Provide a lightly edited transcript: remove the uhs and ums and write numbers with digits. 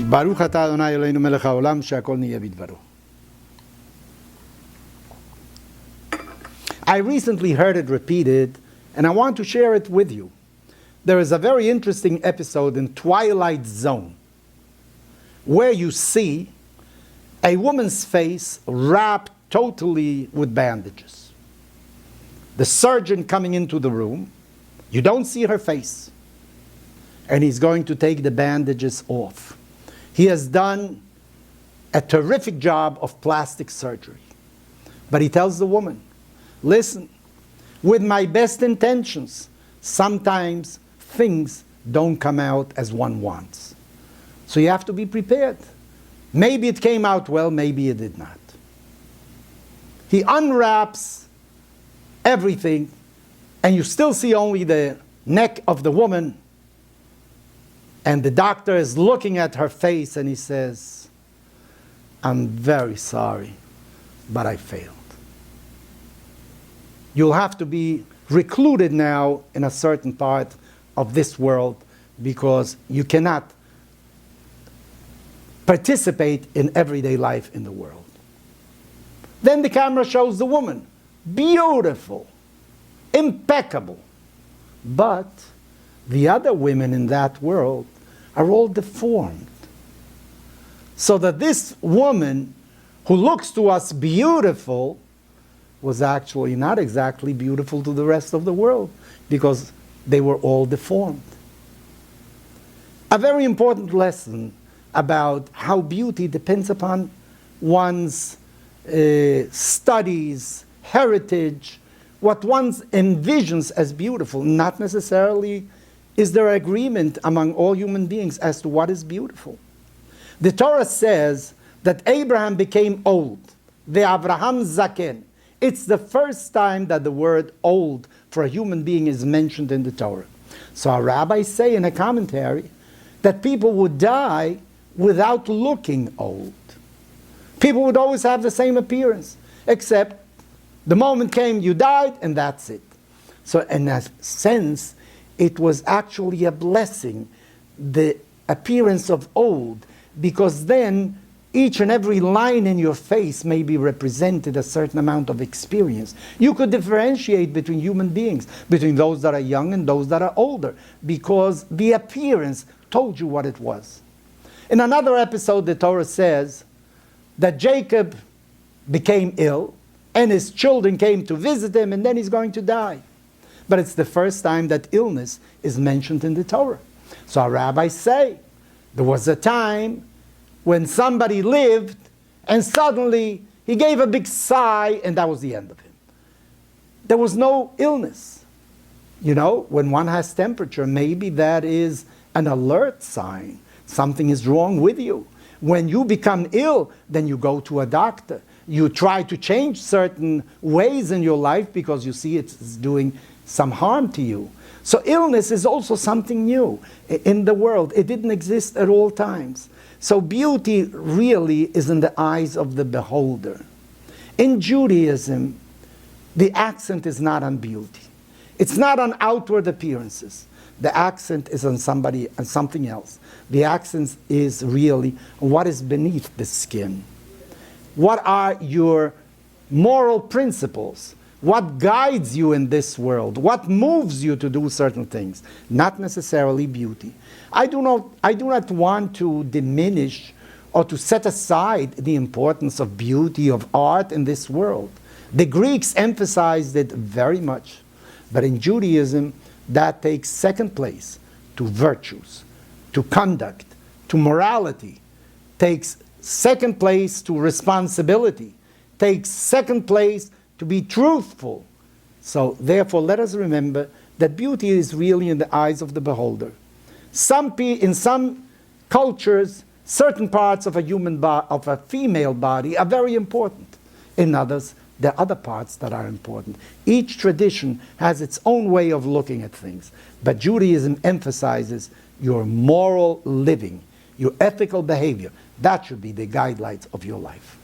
ברוך אתה אדוני אלוהינו מלך העולם שהכל נהיה בדברו. I recently heard it repeated, and I want to share it with you. There is a very interesting episode in Twilight Zone where you see a woman's face wrapped totally with bandages. The surgeon coming into the room, you don't see her face, and he's going to take the bandages off. He has done a terrific job of plastic surgery. But he tells the woman, listen, with my best intentions, sometimes things don't come out as one wants. So you have to be prepared. Maybe it came out well, maybe it did not. He unwraps everything, and you still see only the neck of the woman, and the doctor is looking at her face and he says, I'm very sorry, but I failed. You'll have to be recluded now in a certain part of this world because you cannot participate in everyday life in the world. Then the camera shows the woman, beautiful, impeccable. But the other women in that world are all deformed. So that this woman who looks to us beautiful was actually not exactly beautiful to the rest of the world because they were all deformed. A very important lesson about how beauty depends upon one's studies, heritage, what one envisions as beautiful. Not necessarily is there agreement among all human beings as to what is beautiful. The Torah says that Abraham became old. Ve'avraham zaken. It's the first time that the word old for a human being is mentioned in the Torah. So our rabbis say in a commentary that people would die without looking old. People would always have the same appearance, except the moment came, you died, and that's it. So in a sense, it was actually a blessing, the appearance of old, because then each and every line in your face maybe represented a certain amount of experience. You could differentiate between human beings, between those that are young and those that are older, because the appearance told you what it was. In another episode, the Torah says that Jacob became ill, and his children came to visit him, and then he's going to die. But it's the first time that illness is mentioned in the Torah. So our rabbis say, there was a time when somebody lived, and suddenly he gave a big sigh, and that was the end of him. There was no illness. You know, when one has temperature, maybe that is an alert sign. Something is wrong with you. When you become ill, then you go to a doctor. You try to change certain ways in your life because you see it's doing some harm to you. So illness is also something new in the world. It didn't exist at all times. So beauty really is in the eyes of the beholder. In Judaism, the accent is not on beauty. It's not on outward appearances. The accent is on something else. The accent is really what is beneath the skin. What are your moral principles? What guides you in this world? What moves you to do certain things? Not necessarily beauty. I do not want to diminish or to set aside the importance of beauty, of art in this world. The Greeks emphasized it very much. But in Judaism, that takes second place to virtues, to conduct, to morality, takes second place to responsibility, takes second place to be truthful. So therefore, let us remember that beauty is really in the eyes of the beholder. In some cultures, certain parts of a female body are very important. In others, there are other parts that are important. Each tradition has its own way of looking at things. But Judaism emphasizes your moral living, your ethical behavior. That should be the guidelines of your life.